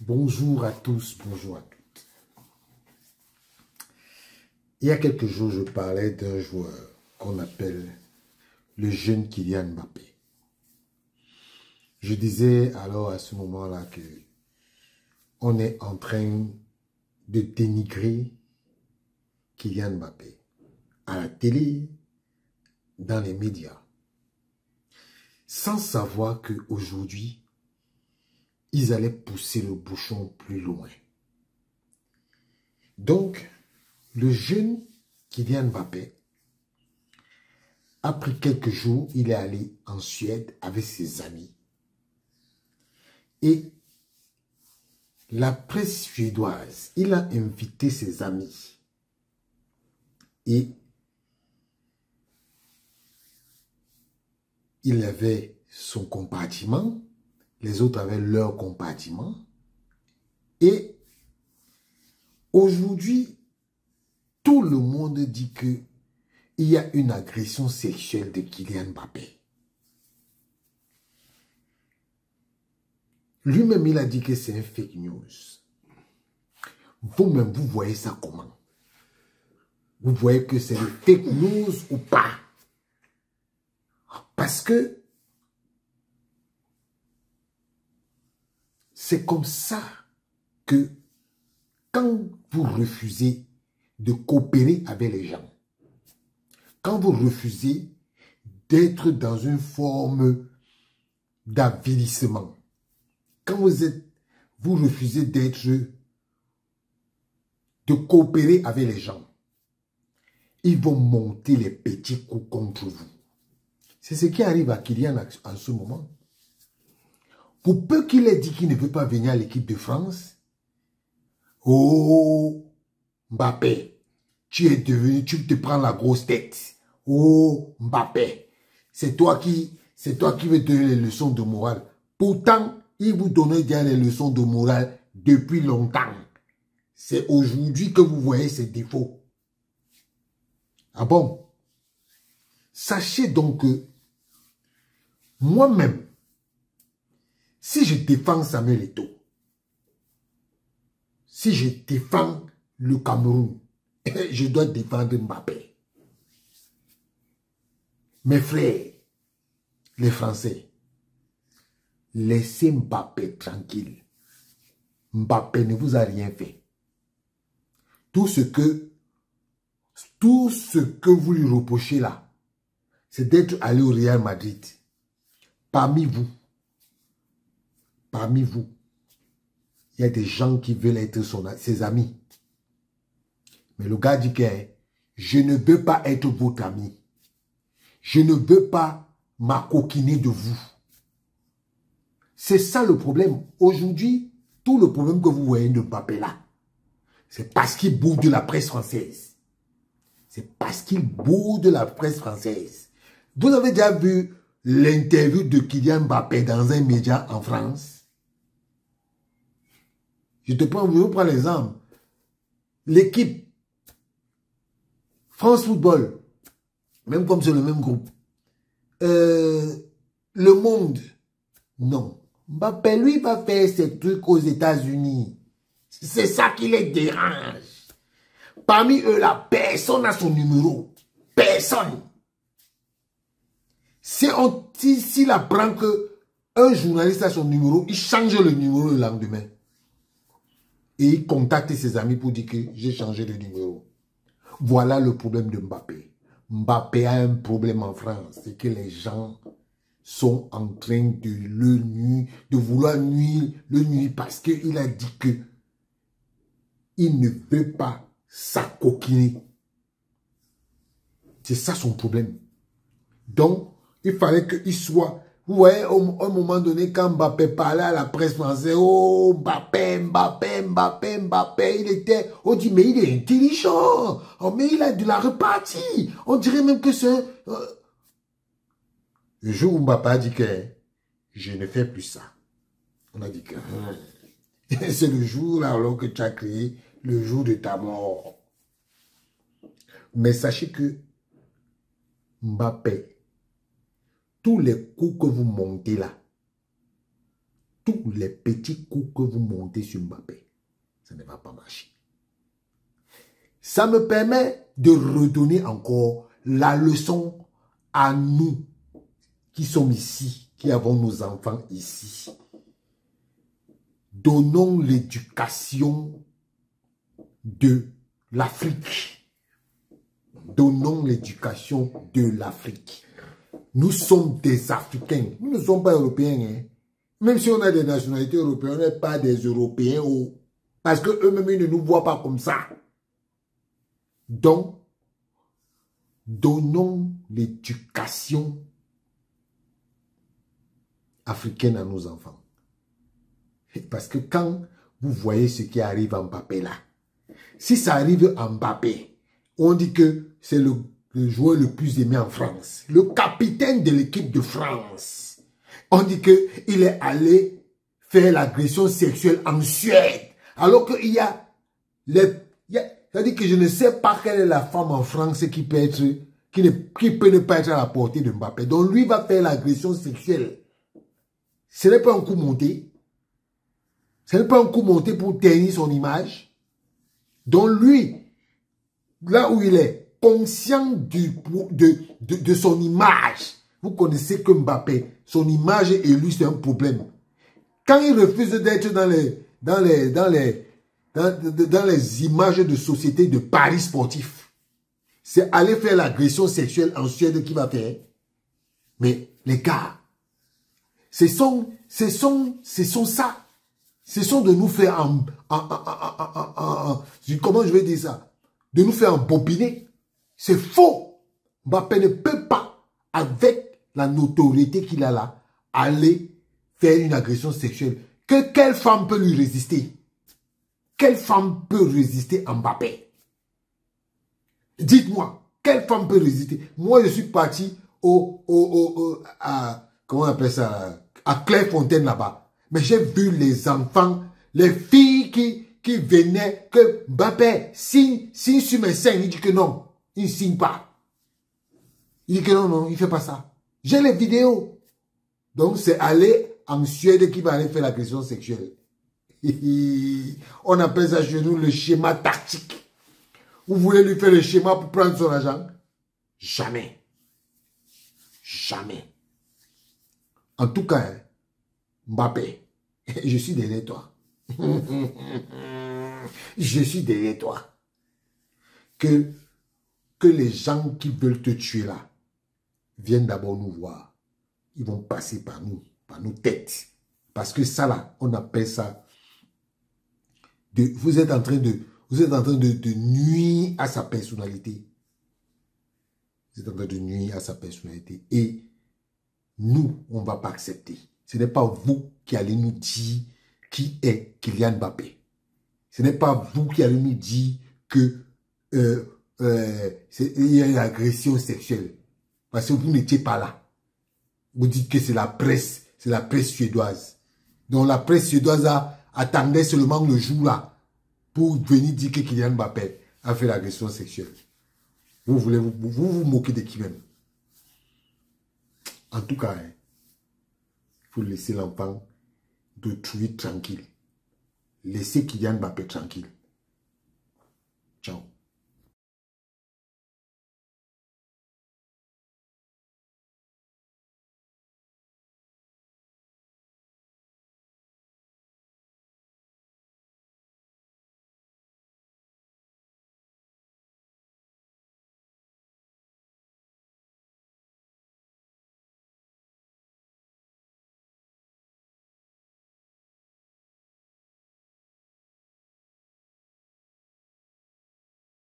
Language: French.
Bonjour à tous, bonjour à toutes. Il y a quelques jours, je parlais d'un joueur qu'on appelle le jeune Kylian Mbappé. Je disais alors à ce moment-là que on est en train de dénigrer Kylian Mbappé à la télé, dans les médias, sans savoir qu'aujourd'hui, ils allaient pousser le bouchon plus loin. Donc, le jeune Kylian Mbappé a pris quelques jours, il est allé en Suède avec ses amis. Et la presse suédoise, il a invité ses amis. Et il avait son compartiment, les autres avaient leur compartiment. Et aujourd'hui, tout le monde dit que il y a une agression sexuelle de Kylian Mbappé. Lui-même, il a dit que c'est un fake news. Vous-même, vous voyez ça comment? Vous voyez que c'est le fake news ou pas? Parce que c'est comme ça que quand vous refusez de coopérer avec les gens, quand vous refusez d'être dans une forme d'avilissement, quand vous refusez de coopérer avec les gens, ils vont monter les petits coups contre vous. C'est ce qui arrive à Kylian en ce moment. Pour peu qu'il ait dit qu'il ne veut pas venir à l'équipe de France, oh Mbappé, tu te prends la grosse tête. Oh Mbappé, c'est toi qui veux donner les leçons de morale. Pourtant, il vous donnait déjà les leçons de morale depuis longtemps. C'est aujourd'hui que vous voyez ses défauts. Ah bon? Sachez donc que moi-même, si je défends Samuel Eto'o, si je défends le Cameroun, je dois défendre Mbappé. Mes frères, les Français, laissez Mbappé tranquille. Mbappé ne vous a rien fait. Tout ce que vous lui reprochez là, c'est d'être allé au Real Madrid. Parmi vous, il y a des gens qui veulent être ses amis. Mais le gars dit que je ne veux pas être votre ami. Je ne veux pas m'acoquiner de vous. C'est ça le problème. Aujourd'hui, tout le problème que vous voyez de Mbappé là, c'est parce qu'il boude de la presse française. C'est parce qu'il boude de la presse française. Vous avez déjà vu l'interview de Kylian Mbappé dans un média en France? Je vous prends l'exemple. L'équipe France Football, même comme c'est le même groupe. Le Monde, non. Mbappé, lui, va faire ses trucs aux États-Unis. C'est ça qui les dérange. Parmi eux, là, personne n'a son numéro. Personne. S'il apprend qu'un journaliste a son numéro, il change le numéro le lendemain. Et il contacte ses amis pour dire que j'ai changé de numéro. Voilà le problème de Mbappé. Mbappé a un problème en France. C'est que les gens sont en train de vouloir nuire parce qu'il a dit que il ne veut pas s'acoquiner. C'est ça son problème. Donc, il fallait qu'il soit... Vous voyez, à un moment donné, quand Mbappé parlait à la presse française, oh, Mbappé, il était... On dit, mais il est intelligent. Oh, mais il a de la repartie. On dirait même que c'est... Le jour où Mbappé a dit que je ne fais plus ça, on a dit que c'est le jour là, alors que tu as créé le jour de ta mort. Mais sachez que Mbappé, tous les coups que vous montez là, tous les petits coups que vous montez sur Mbappé, ça ne va pas marcher. Ça me permet de redonner encore la leçon à nous qui sommes ici, qui avons nos enfants ici. Donnons l'éducation de l'Afrique. Donnons l'éducation de l'Afrique. Nous sommes des Africains. Nous ne sommes pas Européens. Hein. Même si on a des nationalités européennes, on n'est pas des Européens. Parce qu'eux-mêmes, ils ne nous voient pas comme ça. Donc, donnons l'éducation africaine à nos enfants. Parce que quand vous voyez ce qui arrive à Mbappé là, si ça arrive à Mbappé, on dit que c'est le joueur le plus aimé en France, le capitaine de l'équipe de France. On dit qu'il est allé faire l'agression sexuelle en Suède, alors qu'il y a c'est-à-dire que je ne sais pas quelle est la femme en France qui peut être, qui peut ne pas être à la portée de Mbappé. Donc lui va faire l'agression sexuelle. Ce n'est pas un coup monté. Ce n'est pas un coup monté pour ternir son image. Donc lui, là où il est, conscient de son image. Vous connaissez que Mbappé, son image et lui, c'est un problème. Quand il refuse d'être dans les images de société de paris sportifs, c'est aller faire l'agression sexuelle en Suède qui va faire. Mais les gars, ce sont ça. Ce sont de nous faire comment je vais dire ça? De nous faire embobiner. C'est faux. Mbappé ne peut pas, avec la notoriété qu'il a là, aller faire une agression sexuelle. Quelle femme peut lui résister? Quelle femme peut résister à Mbappé? Dites-moi, quelle femme peut résister? Moi, je suis parti comment on appelle ça? À Clairefontaine là-bas. Mais j'ai vu les enfants, les filles qui venaient, que Mbappé signe sur mes seins. Il dit que non, il ne signe pas. Il dit que non, il ne fait pas ça. J'ai les vidéos. Donc, c'est aller en Suède qui va aller faire l'agression sexuelle. On appelle ça chez nous le schéma tactique. Vous voulez lui faire le schéma pour prendre son argent? Jamais. Jamais. En tout cas, Mbappé, je suis derrière toi. Je suis derrière toi. Que les gens qui veulent te tuer là viennent d'abord nous voir. Ils vont passer par nous, par nos têtes. Parce que ça là, on appelle ça... vous êtes en train de nuire à sa personnalité. Vous êtes en train de nuire à sa personnalité. Et nous, on ne va pas accepter. Ce n'est pas vous qui allez nous dire qui est Kylian Mbappé. Ce n'est pas vous qui allez nous dire que il y a une agression sexuelle. Parce que vous n'étiez pas là. Vous dites que c'est la presse suédoise. Donc la presse suédoise attendait seulement le jour là pour venir dire que Kylian Mbappé a fait l'agression sexuelle. Vous voulez vous moquer de qui même? En tout cas, il faut laisser l'enfant de tuer tranquille. Laissez Kylian Mbappé tranquille. Ciao.